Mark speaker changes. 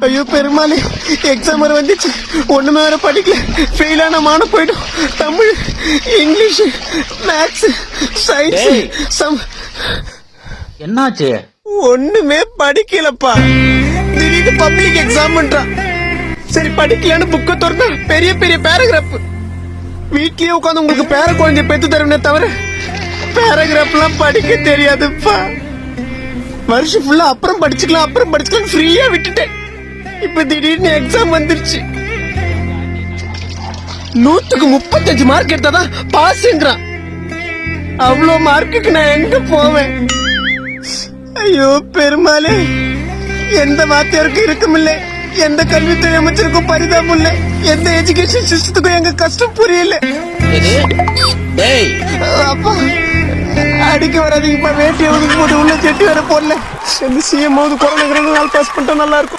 Speaker 1: ஐயோ பெருமாளே, எக்ஸாம் வர வந்துச்சு, ஒண்ணுமே வேற படிக்கல, ஃபெயில் ஆன மான போயிடும். தமிழ், இங்கிலீஷ், மேத்ஸ், சயின்ஸ்,
Speaker 2: என்னாச்சு?
Speaker 1: ஒண்ணுமே படிக்கலப்பா. திடீர்னு பப்ளிக் எக்ஸாம்ன்றான். சரி படிக்கலன்னு புக்க திறந்தா பெரிய பெரிய பேராகிராஃப். வீட்லயே உட்காந்து உங்களுக்கு பேர குழந்தைய பெத்து தருவனே தவிர பேராகிராஃப் எல்லாம் படிக்க தெரியாதுப்பா. வருஷம் ஃபுல்லா அப்புறம் படிச்சுக்கலாம் ஃப்ரீயா விட்டுட்டேன். இப்ப திடீர்னு எக்ஸாம் வந்துருச்சு. 100க்கு 35 மார்க் எடுத்தாதான் பாஸ்ங்கிறான். அவ்வளோ மார்க்குக்கு நான் எங்க போவேன்? ஐயோ பெருமாளே, எந்த வாத்தியாருக்கும் இருக்குமில்ல, எந்த கல்வித்துறை அமைச்சருக்கும் பரிதாபம் இல்ல, எந்த எஜுகேஷன் சிஸ்டத்துக்கும் எங்க கஷ்டம் புரியல. அப்பா அடிக்க வராதீங்கப்பா, வேட்டி ஒதுக்கு போட்டு உள்ள செட்டி வர போடல. சிஎம் கொரோனா நாள் பாஸ் பண்ணிட்டா நல்லா இருக்கும்.